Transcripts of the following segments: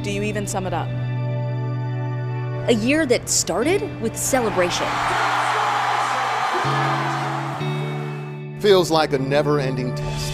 do you even sum it up? A year that started with celebration. Feels like a never-ending test.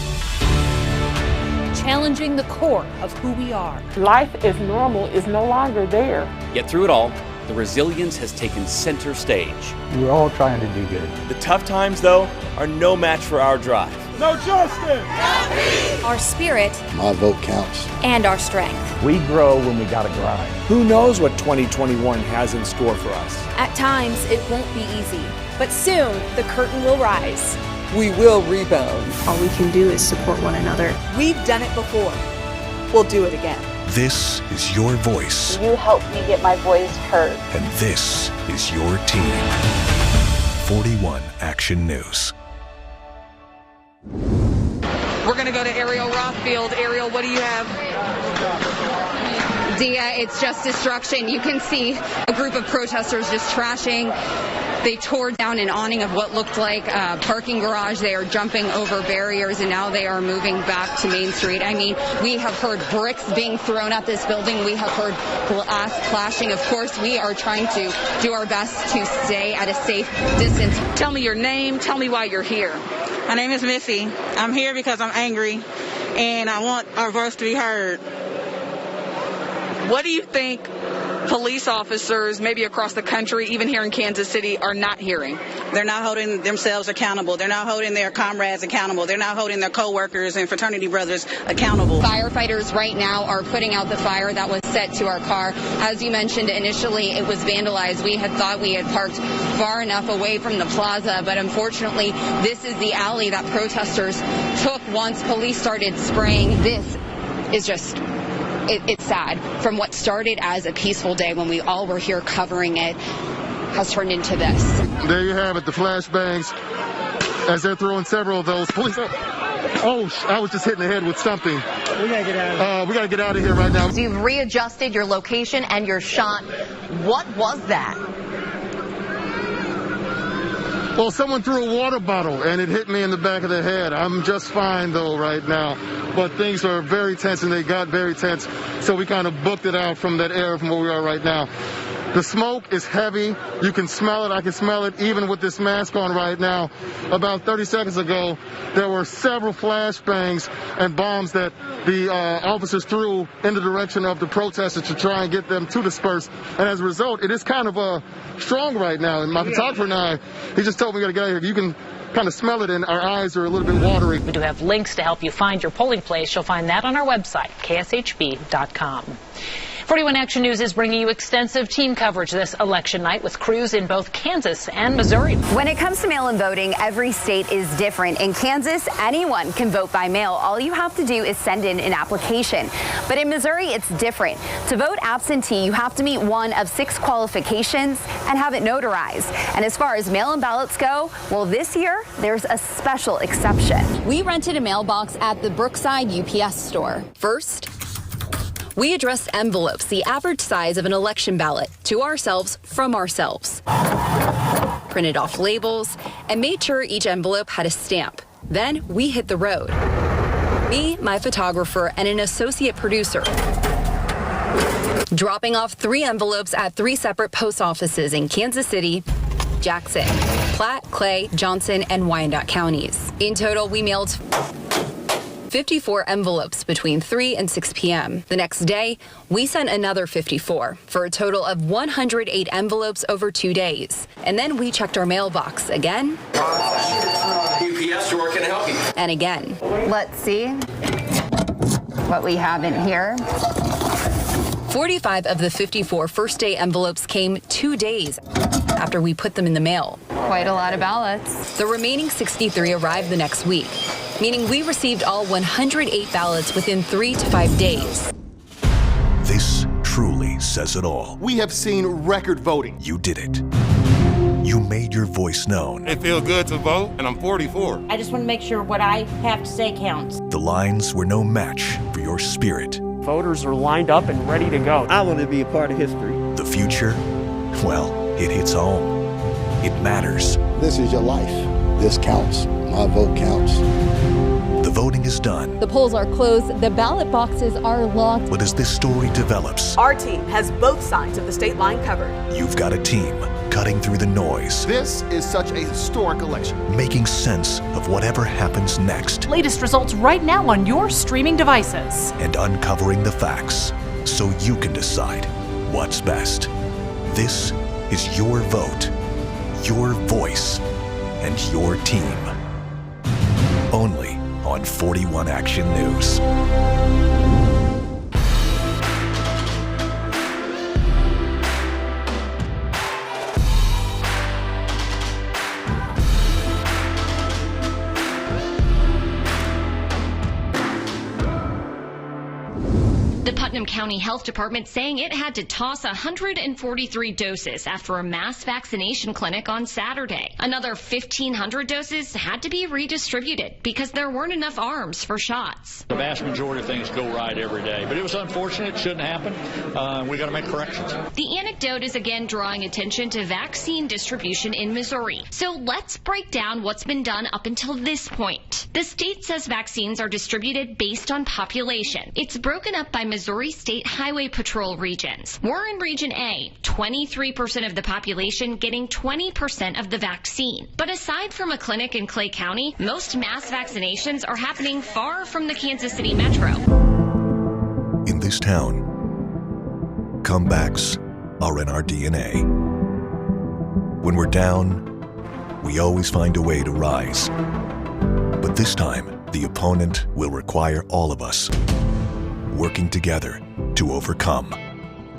Challenging the core of who we are. Life as normal is no longer there. Yet through it all, the resilience has taken center stage. We're all trying to do good. The tough times, though, are no match for our drive. No justice! No peace! Our spirit. My vote counts. And our strength. We grow when we gotta grind. Who knows what 2021 has in store for us? At times, it won't be easy, but soon the curtain will rise. We will rebound. All we can do is support one another. We've done it before. We'll do it again. This is your voice. You helped me get my voice heard. And this is your team. 41 Action News. We're going to go to Ariel Rothfield. Ariel, what do you have? Dia, it's just destruction. You can see a group of protesters just trashing. They tore down an awning of what looked like a parking garage. They are jumping over barriers, and now they are moving back to Main Street. I mean, we have heard bricks being thrown at this building. We have heard glass clashing. Of course, we are trying to do our best to stay at a safe distance. Tell me your name. Tell me why you're here. My name is Missy. I'm here because I'm angry, and I want our voice to be heard. What do you think police officers, maybe across the country, even here in Kansas City, are not hearing? They're not holding themselves accountable. They're not holding their comrades accountable. They're not holding their co-workers and fraternity brothers accountable. Firefighters right now are putting out the fire that was set to our car. As you mentioned initially, it was vandalized. We had thought we had parked far enough away from the plaza, but unfortunately, this is the alley that protesters took once police started spraying. This is just... It's sad. From what started as a peaceful day when we all were here covering it has turned into this. There you have it, the flashbangs, as they're throwing several of those. Police. Oh, I was just hitting the head with something. We gotta get out of here. We gotta get out of here right now. So you've readjusted your location and your shot. What was that? Well, someone threw a water bottle and it hit me in the back of the head. I'm just fine though right now. But things are very tense and they got very tense. So we kind of booked it out from that area from where we are right now. The smoke is heavy. You can smell it. I can smell it even with this mask on right now. About 30 seconds ago, there were several flashbangs and bombs that the officers threw in the direction of the protesters to try and get them to disperse. And as a result, it is kind of strong right now. And my photographer and I, he just told me we got to get out of here. You can kind of smell it, and our eyes are a little bit watery. We do have links to help you find your polling place. You'll find that on our website, kshb.com. 41 Action News is bringing you extensive team coverage this election night with crews in both Kansas and Missouri. When it comes to mail-in voting, every state is different. In Kansas, anyone can vote by mail. All you have to do is send in an application. But in Missouri, it's different. To vote absentee, you have to meet one of 6 qualifications and have it notarized. And as far as mail-in ballots go, well, this year, there's a special exception. We rented a mailbox at the Brookside UPS store. First, we addressed envelopes, the average size of an election ballot, to ourselves from ourselves. Printed off labels and made sure each envelope had a stamp. Then we hit the road. Me, my photographer, and an associate producer. Dropping off 3 envelopes at 3 separate post offices in Kansas City, Jackson, Platte, Clay, Johnson, and Wyandotte counties. In total, we mailed 54 envelopes between 3 and 6 p.m. The next day, we sent another 54 for a total of 108 envelopes over 2 days. And then we checked our mailbox again. UPS store, can I help you? And again. Let's see what we have in here. 45 of the 54 first-day envelopes came 2 days after we put them in the mail. Quite a lot of ballots. The remaining 63 arrived the next week, meaning we received all 108 ballots within 3 to 5 days. This truly says it all. We have seen record voting. You did it. You made your voice known. It feels good to vote, and I'm 44. I just want to make sure what I have to say counts. The lines were no match for your spirit. Voters are lined up and ready to go. I want to be a part of history. The future, well, it hits home. It matters. This is your life. This counts. My vote counts. The voting is is done. The polls are closed, the ballot boxes are locked. But as this story develops, our team has both sides of the state line covered. You've got a team cutting through the noise. This is such a historic election. Making sense of whatever happens next. Latest results right now on your streaming devices. And uncovering the facts so you can decide what's best. This is your vote, your voice, and your team. Only on 41 Action News. The Putnam County Health Department saying it had to toss 143 doses after a mass vaccination clinic on Saturday. Another 1,500 doses had to be redistributed because there weren't enough arms for shots. The vast majority of things go right every day, but it was unfortunate. It shouldn't happen. We got to make corrections. The anecdote is again drawing attention to vaccine distribution in Missouri. So let's break down what's been done up until this point. The state says vaccines are distributed based on population. It's broken up by Missouri State Highway Patrol regions. We're in Region A, 23% of the population getting 20% of the vaccine. But aside from a clinic in Clay County, most mass vaccinations are happening far from the Kansas City metro. In this town, comebacks are in our DNA. When we're down, we always find a way to rise. But this time, the opponent will require all of us working together to overcome.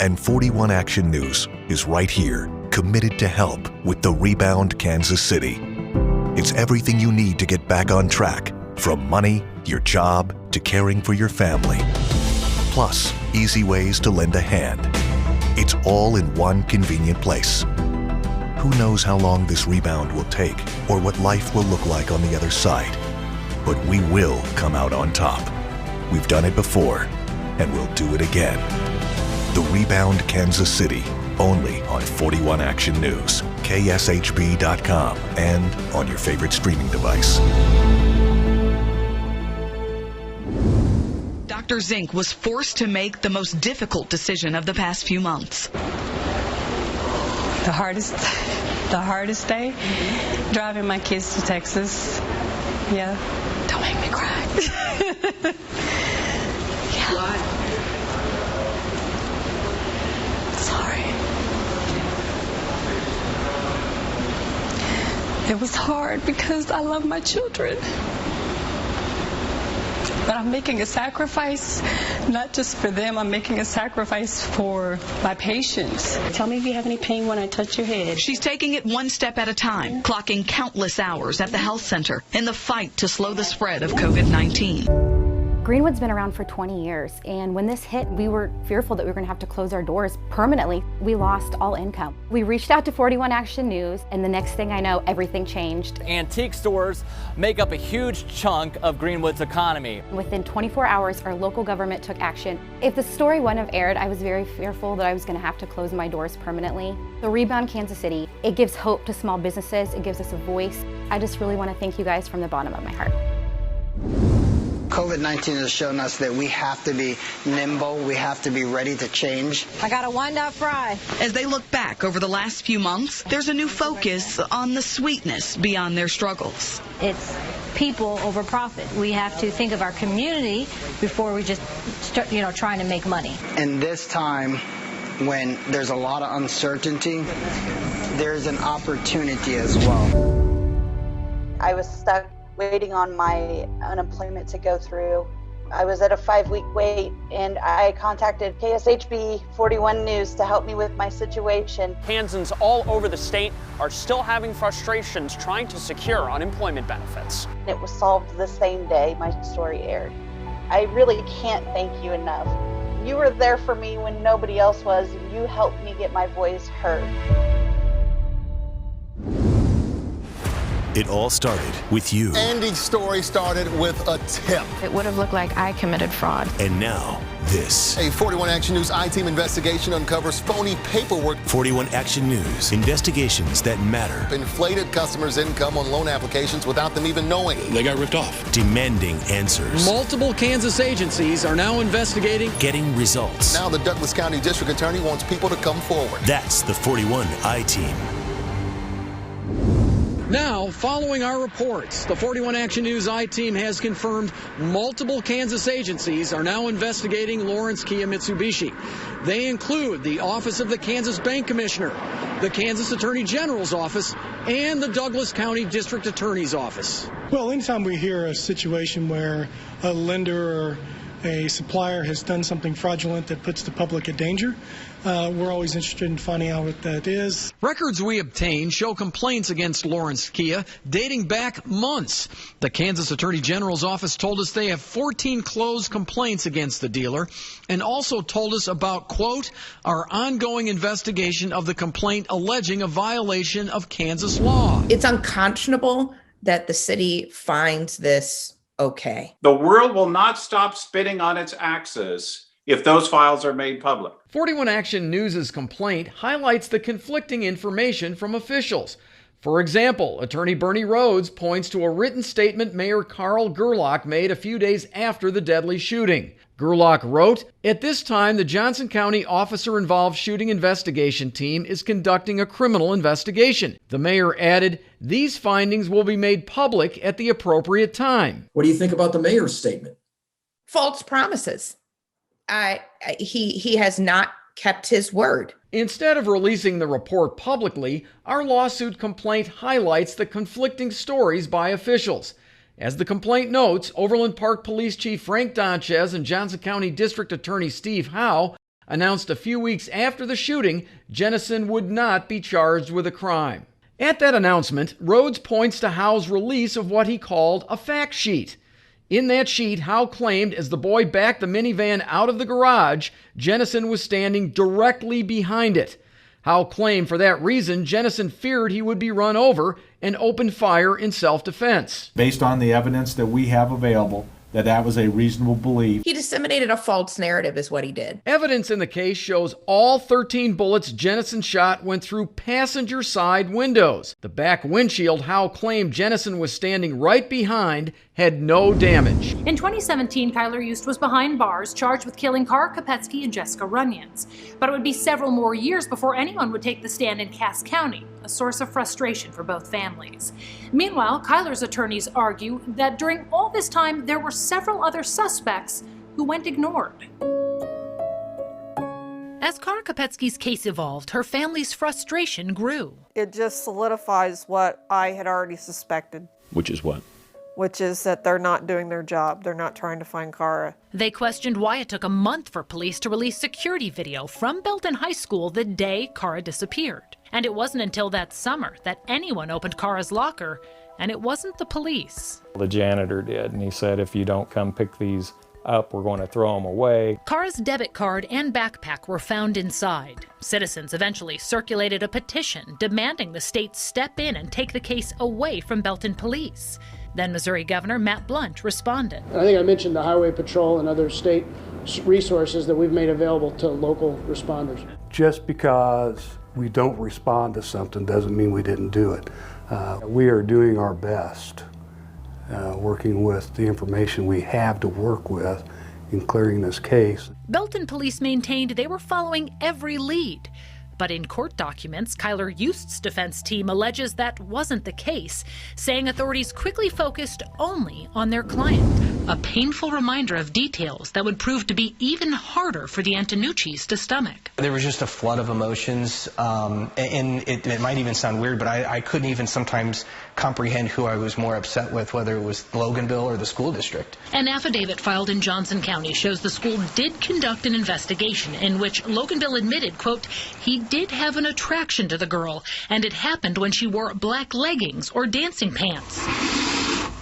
And 41 Action News is right here, committed to help with the Rebound Kansas City. It's everything you need to get back on track, from money, your job, to caring for your family. Plus, easy ways to lend a hand. It's all in one convenient place. Who knows how long this rebound will take or what life will look like on the other side? But we will come out on top. We've done it before, and we'll do it again. The Rebound Kansas City, only on 41 Action News, KSHB.com, and on your favorite streaming device. Dr. Zink was forced to make the most difficult decision of the past few months. The hardest day, driving my kids to Texas. Yeah. Don't make me cry. Why? Sorry. It was hard because I love my children. But I'm making a sacrifice, not just for them, I'm making a sacrifice for my patients. Tell me if you have any pain when I touch your head. She's taking it one step at a time, clocking countless hours at the health center in the fight to slow the spread of COVID-19. Greenwood's been around for 20 years, and when this hit, we were fearful that we were going to have to close our doors permanently. We lost all income. We reached out to 41 Action News, and the next thing I know, everything changed. Antique stores make up a huge chunk of Greenwood's economy. Within 24 hours, our local government took action. If the story wouldn't have aired, I was very fearful that I was going to have to close my doors permanently. The Rebound Kansas City, it gives hope to small businesses. It gives us a voice. I just really want to thank you guys from the bottom of my heart. COVID-19 has shown us that we have to be nimble, we have to be ready to change. I got a wind-up fry. As they look back over the last few months, there's a new focus on the sweetness beyond their struggles. It's people over profit. We have to think of our community before we just start, trying to make money. In this time, when there's a lot of uncertainty, there's an opportunity as well. I was stuck waiting on my unemployment to go through. I was at a 5-week wait, and I contacted KSHB 41 News to help me with my situation. Kansans all over the state are still having frustrations trying to secure unemployment benefits. It was solved the same day my story aired. I really can't thank you enough. You were there for me when nobody else was, and you helped me get my voice heard. It all started with you. Andy's story started with a tip. It would have looked like I committed fraud. And now this. A 41 Action News I-Team investigation uncovers phony paperwork. 41 Action News, investigations that matter. Inflated customers' income on loan applications without them even knowing. They got ripped off. Demanding answers. Multiple Kansas agencies are now investigating. Getting results. Now the Douglas County District Attorney wants people to come forward. That's the 41 I-Team. Now, following our reports, the 41 Action News I-Team has confirmed multiple Kansas agencies are now investigating Lawrence Kia Mitsubishi. They include the Office of the Kansas Bank Commissioner, the Kansas Attorney General's Office, and the Douglas County District Attorney's Office. Well, anytime we hear a situation where a lender or a supplier has done something fraudulent that puts the public in danger, we're always interested in finding out what that is. Records we obtained show complaints against Lawrence Kia dating back months. The Kansas Attorney General's office told us they have 14 closed complaints against the dealer, and also told us about, quote, our ongoing investigation of the complaint alleging a violation of Kansas law. It's unconscionable that the city finds this okay. The world will not stop spinning on its axis if those files are made public. 41 Action News' complaint highlights the conflicting information from officials. For example, Attorney Bernie Rhodes points to a written statement Mayor Carl Gerlach made a few days after the deadly shooting. Gerlach wrote, "At this time, the Johnson County officer-involved shooting investigation team is conducting a criminal investigation." The mayor added, "These findings will be made public at the appropriate time." What do you think about the mayor's statement? False promises. He has not kept his word. Instead of releasing the report publicly, our lawsuit complaint highlights the conflicting stories by officials. As the complaint notes, Overland Park Police Chief Frank Donchez and Johnson County District Attorney Steve Howe announced a few weeks after the shooting Jennison would not be charged with a crime. At that announcement, Rhodes points to Howe's release of what he called a fact sheet. In that sheet, Howe claimed as the boy backed the minivan out of the garage, Jennison was standing directly behind it. Howe claimed for that reason, Jennison feared he would be run over and opened fire in self-defense. Based on the evidence that we have available, that was a reasonable belief. He disseminated a false narrative is what he did. Evidence in the case shows all 13 bullets Jennison shot went through passenger side windows. The back windshield Howe claimed Jennison was standing right behind had no damage. In 2017, Kyler Eust was behind bars, charged with killing Cara Kopetsky and Jessica Runyons. But it would be several more years before anyone would take the stand in Cass County, a source of frustration for both families. Meanwhile, Kyler's attorneys argue that during all this time, there were several other suspects who went ignored. As Cara Kopetsky's case evolved, her family's frustration grew. It just solidifies what I had already suspected. Which is what? Which is that they're not doing their job. They're not trying to find Cara. They questioned why it took a month for police to release security video from Belton High School the day Cara disappeared. And it wasn't until that summer that anyone opened Cara's locker, and it wasn't the police. The janitor did, and he said, if you don't come pick these up, we're going to throw them away. Cara's debit card and backpack were found inside. Citizens eventually circulated a petition demanding the state step in and take the case away from Belton police. Then Missouri Governor Matt Blunt responded. I think I mentioned the Highway Patrol and other state resources that we've made available to local responders. Just because we don't respond to something doesn't mean we didn't do it. We are doing our best, working with the information we have to work with in clearing this case. Belton police maintained they were following every lead. But in court documents, Kyler Eust's defense team alleges that wasn't the case, saying authorities quickly focused only on their client. A painful reminder of details that would prove to be even harder for the Antonucci's to stomach. There was just a flood of emotions, and it might even sound weird, but I couldn't even sometimes comprehend who I was more upset with, whether it was Loganville or the school district. An affidavit filed in Johnson County shows the school did conduct an investigation in which Loganville admitted, quote, he did have an attraction to the girl, and it happened when she wore black leggings or dancing pants.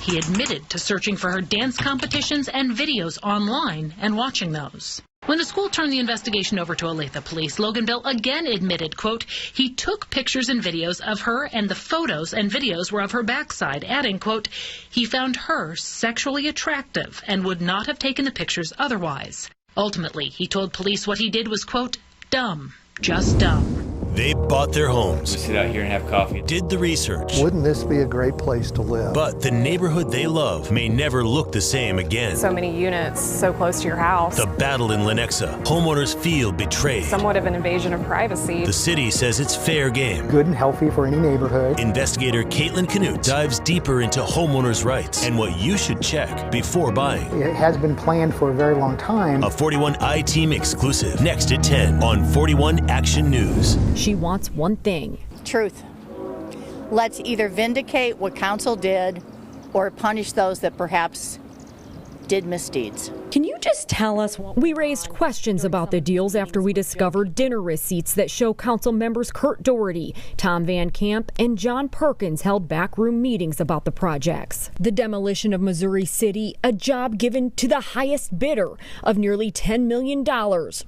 He admitted to searching for her dance competitions and videos online and watching those. When the school turned the investigation over to Olathe police, Loganville again admitted, quote, he took pictures and videos of her and the photos and videos were of her backside, adding, quote, he found her sexually attractive and would not have taken the pictures otherwise. Ultimately, he told police what he did was, quote, dumb, just dumb. They bought their homes. We sit out here and have coffee. Did the research. Wouldn't this be a great place to live? But the neighborhood they love may never look the same again. So many units so close to your house. The battle in Lenexa. Homeowners feel betrayed. Somewhat of an invasion of privacy. The city says it's fair game. Good and healthy for any neighborhood. Investigator Caitlin Canute dives deeper into homeowners' rights and what you should check before buying. It has been planned for a very long time. A 41 I-Team exclusive. Next at 10 on 41 Action News. She wants one thing. Truth. Let's either vindicate what council did or punish those that perhaps did misdeeds. Can you just tell us what? We raised questions about the deals after we discovered dinner receipts that show council members Kurt Doherty, Tom Van Camp, and John Perkins held backroom meetings about the projects. The demolition of Missouri City, a job given to the highest bidder of nearly $10 million,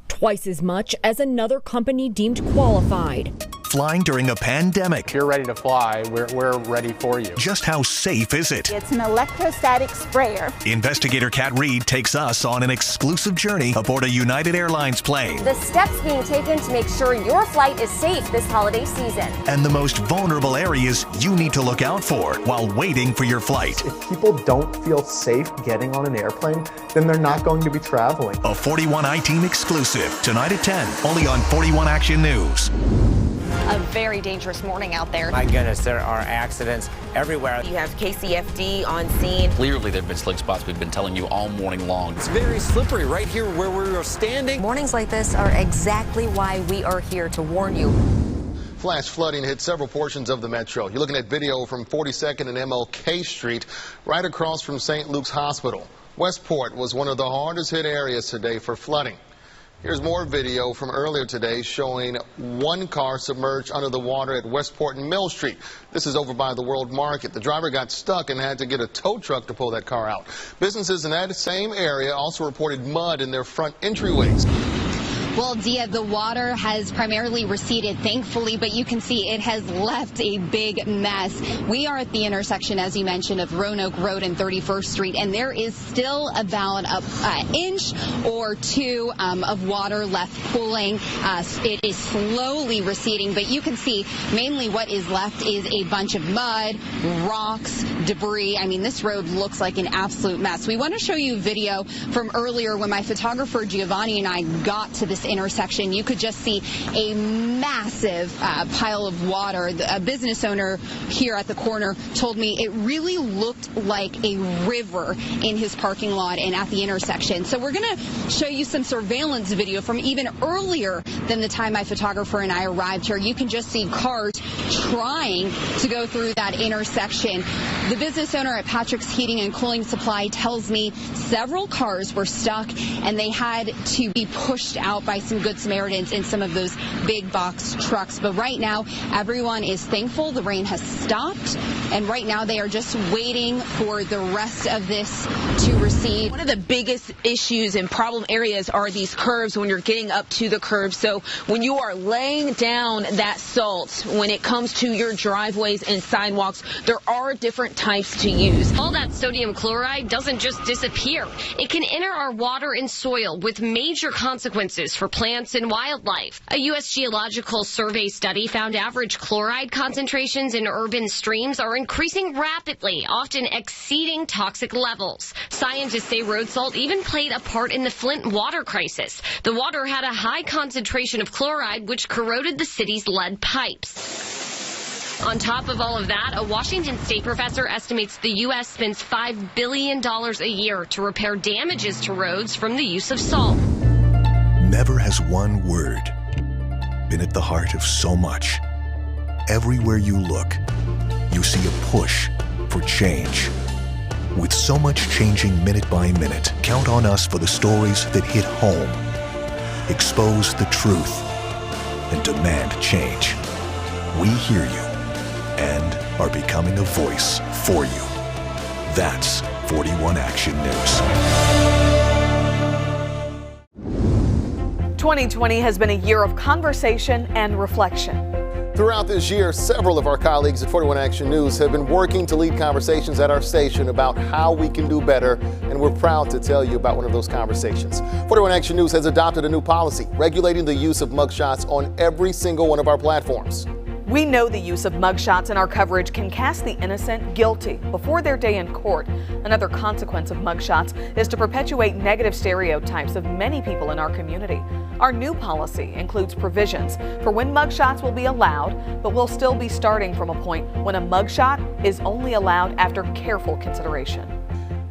twice as much as another company deemed qualified. Flying during a pandemic. If you're ready to fly, we're ready for you. Just how safe is it? It's an electrostatic sprayer. Investigator Kat Reed takes us on an exclusive journey aboard a United Airlines plane. The steps being taken to make sure your flight is safe this holiday season. And the most vulnerable areas you need to look out for while waiting for your flight. If people don't feel safe getting on an airplane, then they're not going to be traveling. A 41 I-Team exclusive, tonight at 10, only on 41 Action News. A very dangerous morning out there. My goodness, there are accidents everywhere. You have KCFD on scene. Clearly, there have been slick spots we've been telling you all morning long. It's very slippery right here where we are standing. Mornings like this are exactly why we are here to warn you. Flash flooding hit several portions of the metro. You're looking at video from 42nd and MLK Street, right across from St. Luke's Hospital. Westport was one of the hardest hit areas today for flooding. Here's more video from earlier today showing one car submerged under the water at Westport and Mill Street. This is over by the World Market. The driver got stuck and had to get a tow truck to pull that car out. Businesses in that same area also reported mud in their front entryways. Well, Dia, the water has primarily receded, thankfully, but you can see it has left a big mess. We are at the intersection, as you mentioned, of Roanoke Road and 31st Street, and there is still about an inch or two of water left pooling. It is slowly receding, but you can see mainly what is left is a bunch of mud, rocks, debris. I mean, this road looks like an absolute mess. We want to show you video from earlier when my photographer Giovanni and I got to this intersection. You could just see a massive pile of water. A business owner here at the corner told me it really looked like a river in his parking lot and at the intersection. So we're going to show you some surveillance video from even earlier than the time my photographer and I arrived here. You can just see cars trying to go through that intersection. The business owner at Patrick's Heating and Cooling Supply tells me several cars were stuck and they had to be pushed out by some Good Samaritans in some of those big box trucks. But right now, everyone is thankful the rain has stopped, and right now they are just waiting for the rest of this to recede. One of the biggest issues and problem areas are these curbs when you're getting up to the curb. So when you are laying down that salt, when it comes to your driveways and sidewalks, there are different types to use. All that sodium chloride doesn't just disappear. It can enter our water and soil with major consequences for plants and wildlife. A U.S. Geological Survey study found average chloride concentrations in urban streams are increasing rapidly, often exceeding toxic levels. Scientists say road salt even played a part in the Flint water crisis. The water had a high concentration of chloride, which corroded the city's lead pipes. On top of all of that, a Washington State professor estimates the U.S. spends $5 billion a year to repair damages to roads from the use of salt. Never has one word been at the heart of so much. Everywhere you look, you see a push for change. With so much changing minute by minute, count on us for the stories that hit home, expose the truth, and demand change. We hear you and are becoming a voice for you. That's 41 Action News. 2020 has been a year of conversation and reflection. Throughout this year, several of our colleagues at 41 Action News have been working to lead conversations at our station about how we can do better and we're proud to tell you about one of those conversations. 41 Action News has adopted a new policy regulating the use of mugshots on every single one of our platforms. We know the use of mugshots in our coverage can cast the innocent guilty before their day in court. Another consequence of mugshots is to perpetuate negative stereotypes of many people in our community. Our new policy includes provisions for when mugshots will be allowed, but we'll still be starting from a point when a mugshot is only allowed after careful consideration.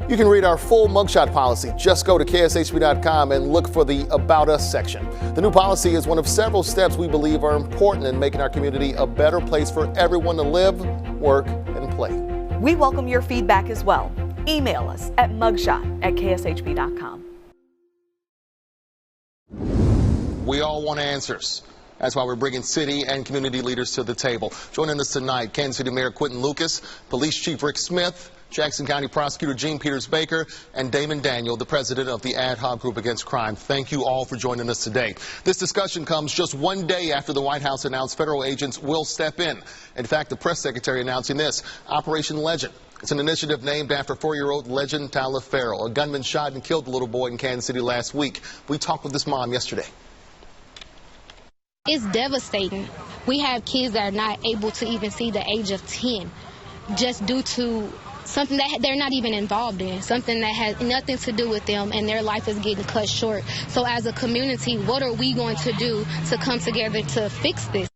You can read our full mugshot policy. Just go to KSHB.com and look for the About Us section. The new policy is one of several steps we believe are important in making our community a better place for everyone to live, work, and play. We welcome your feedback as well. Email us at mugshot@kshb.com. We all want answers. That's why we're bringing city and community leaders to the table. Joining us tonight, Kansas City Mayor Quentin Lucas, Police Chief Rick Smith, Jackson County Prosecutor Gene Peters Baker, and Damon Daniel, the president of the Ad Hoc Group Against Crime. Thank you all for joining us today. This discussion comes just one day after the White House announced federal agents will step in. In fact, the press secretary announcing this, Operation Legend. It's an initiative named after 4-year-old Legend Taliaferro. A gunman shot and killed the little boy in Kansas City last week. We talked with this mom yesterday. It's devastating. We have kids that are not able to even see the age of 10 just due to something that they're not even involved in, something that has nothing to do with them, and their life is getting cut short. So as a community, what are we going to do to come together to fix this?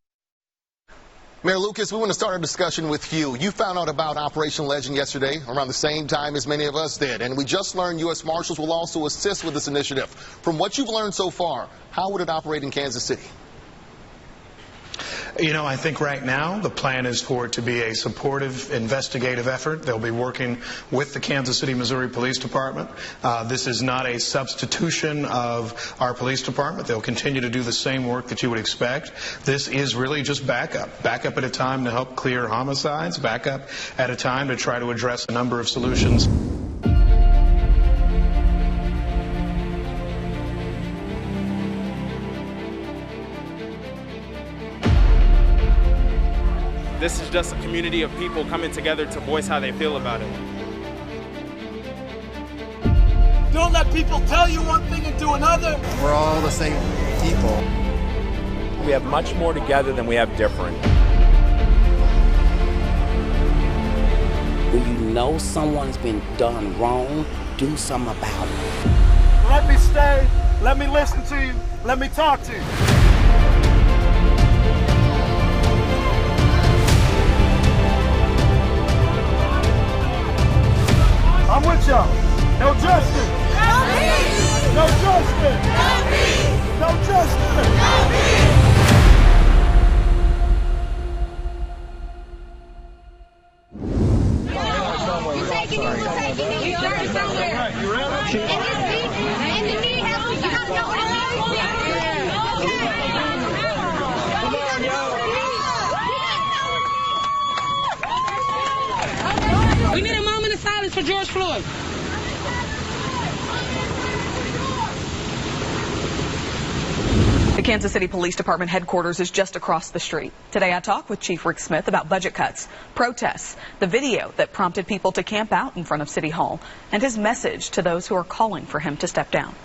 Mayor Lucas, we want to start our discussion with you. You found out about Operation Legend yesterday around the same time as many of us did, and we just learned U.S. Marshals will also assist with this initiative. From what you've learned so far, how would it operate in Kansas City? You know, I think right now the plan is for it to be a supportive investigative effort. They'll be working with the Kansas City, Missouri Police Department. This is not a substitution of our police department. They'll continue to do the same work that you would expect. This is really just backup. Backup at a time to help clear homicides. Backup at a time to try to address a number of solutions. This is just a community of people coming together to voice how they feel about it. Don't let people tell you one thing and do another. We're all the same people. We have much more together than we have different. When you know someone's been done wrong, do something about it. Let me stay, let me listen to you, let me talk to you. I'm with y'all. No justice. No peace. No justice. No peace. No justice. No peace. You're taking it. You're taking it. You're going somewhere. You ready? And the knee has to come. We need a moment of silence for George Floyd. The Kansas City Police Department headquarters is just across the street. Today I talked with Chief Rick Smith about budget cuts, protests, the video that prompted people to camp out in front of City Hall, and his message to those who are calling for him to step down.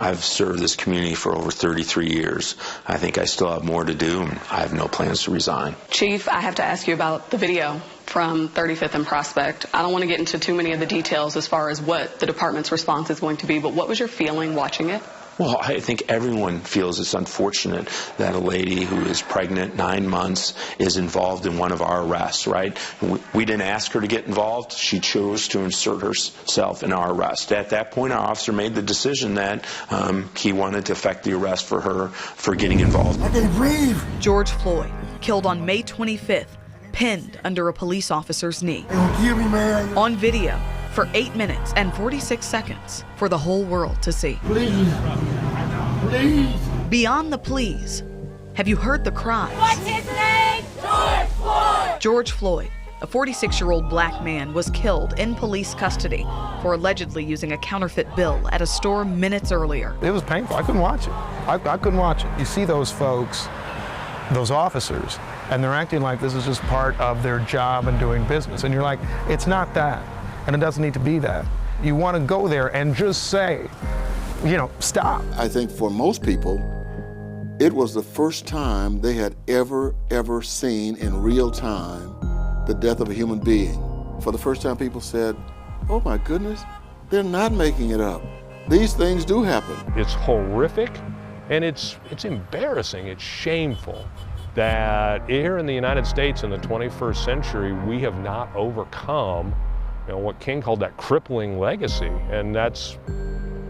I've served this community for over 33 years. I think I still have more to do, and I have no plans to resign. Chief, I have to ask you about the video from 35th and Prospect. I don't want to get into too many of the details as far as what the department's response is going to be, but what was your feeling watching it? Well, I think everyone feels it's unfortunate that a lady who is pregnant 9 months is involved in one of our arrests, right? We didn't ask her to get involved. She chose to insert herself in our arrest. At that point, our officer made the decision that he wanted to effect the arrest for her for getting involved. I can't breathe. George Floyd, killed on May 25th, pinned under a police officer's knee. Kill me, man. On video for 8 minutes and 46 seconds for the whole world to see. Please. Please. Beyond the pleas, have you heard the cries? What's his name? George Floyd. George Floyd, a 46-year-old black man, was killed in police custody for allegedly using a counterfeit bill at a store minutes earlier. It was painful. I couldn't watch it. I couldn't watch it. You see those folks, those officers, and they're acting like this is just part of their job and doing business. And you're like, it's not that. And it doesn't need to be that. You want to go there and just say, you know, stop. I think for most people, it was the first time they had ever seen in real time the death of a human being. For the first time, people said, oh my goodness, they're not making it up. These things do happen. It's horrific, and it's embarrassing, it's shameful that here in the United States in the 21st century, we have not overcome, you know, what King called that crippling legacy, and that's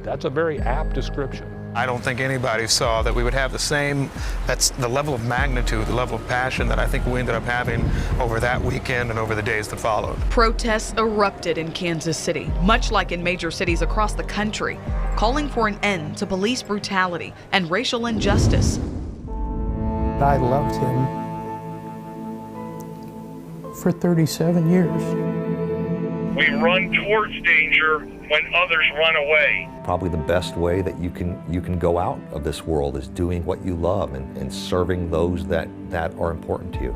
a very apt description. I don't think anybody saw that we would have that's the level of magnitude, the level of passion that I think we ended up having over that weekend and over the days that followed. Protests erupted in Kansas City, much like in major cities across the country, calling for an end to police brutality and racial injustice. I loved him for 37 years. We run towards danger when others run away. Probably the best way that you can go out of this world is doing what you love and serving those that are important to you.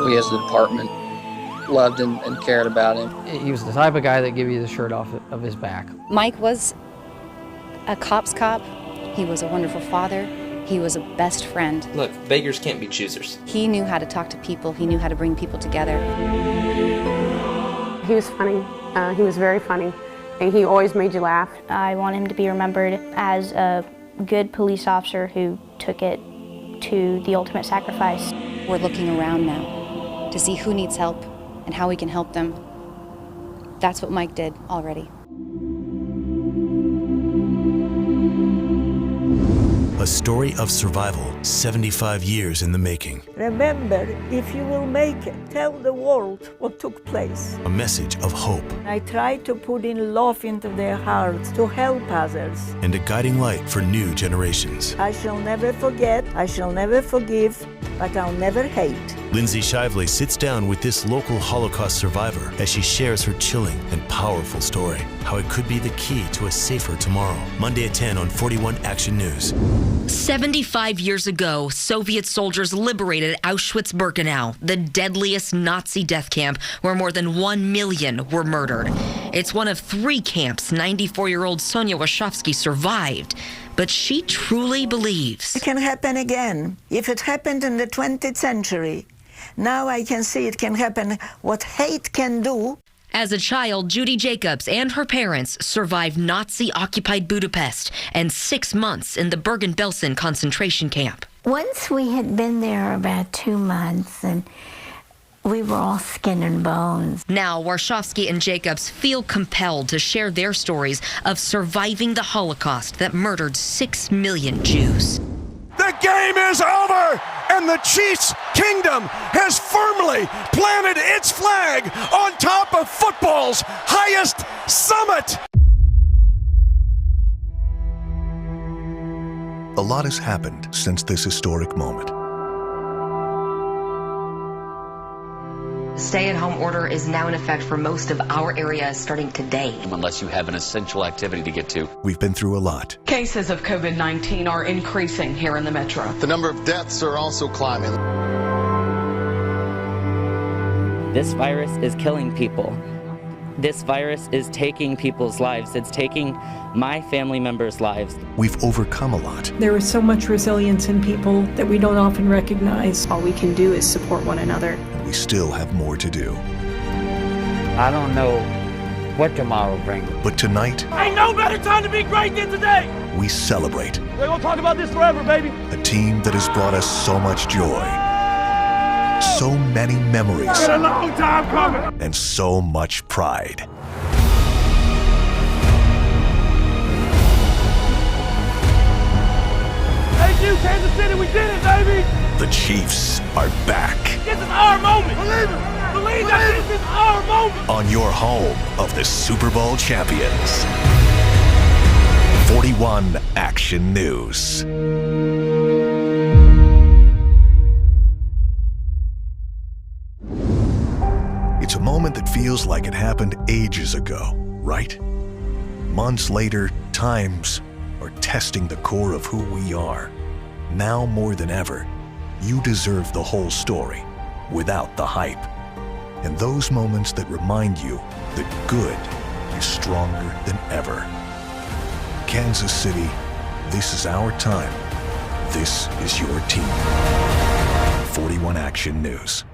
We as the department loved and cared about him. He was the type of guy that give you the shirt off of his back. Mike was a cop's cop. He was a wonderful father. He was a best friend. Look, beggars can't be choosers. He knew how to talk to people. He knew how to bring people together. He was funny. He was very funny, and he always made you laugh. I want him to be remembered as a good police officer who took it to the ultimate sacrifice. We're looking around now to see who needs help and how we can help them. That's what Mike did already. A story of survival, 75 years in the making. Remember, if you will make it, tell the world what took place. A message of hope. I try to put in love into their hearts to help others. And a guiding light for new generations. I shall never forget, I shall never forgive, but I'll never hate. Lindsay Shively sits down with this local Holocaust survivor as she shares her chilling and powerful story, how it could be the key to a safer tomorrow. Monday at 10 on 41 Action News. 75 years ago, Soviet soldiers liberated Auschwitz-Birkenau, the deadliest Nazi death camp where more than 1 million were murdered. It's one of 3 camps 94-year-old Sonia Wachowski survived. But she truly believes it can happen again. If it happened in the 20th century, now I can see it can happen, what hate can do. As a child, Judy Jacobs and her parents survived Nazi-occupied Budapest and 6 months in the Bergen-Belsen concentration camp. Once we had been there about 2 months, and we were all skin and bones. Now, Warshawski and Jacobs feel compelled to share their stories of surviving the Holocaust that murdered 6 million Jews. The game is over, and the Chiefs' kingdom has firmly planted its flag on top of football's highest summit. A lot has happened since this historic moment. Stay-at-home order is now in effect for most of our area starting today. Unless you have an essential activity to get to. We've been through a lot. Cases of COVID-19 are increasing here in the metro. The number of deaths are also climbing. This virus is killing people. This virus is taking people's lives. It's taking my family members' lives. We've overcome a lot. There is so much resilience in people that we don't often recognize. All we can do is support one another. And we still have more to do. I don't know what tomorrow brings. But tonight, ain't no better time to be great than today. We celebrate. We're gonna talk about this forever, baby. A team that has brought us so much joy. So many memories. It's been a long time coming. And so much pride. Thank you, Kansas City, we did it, baby. The Chiefs are back. This is our moment. Believe it. Believe that this is our moment. On your home of the Super Bowl champions. 41 Action News. It's a moment that feels like it happened ages ago, right? Months later, times are testing the core of who we are. Now more than ever, you deserve the whole story without the hype. and those moments that remind you that good is stronger than ever. Kansas City, this is our time. This is your team. 41 Action News.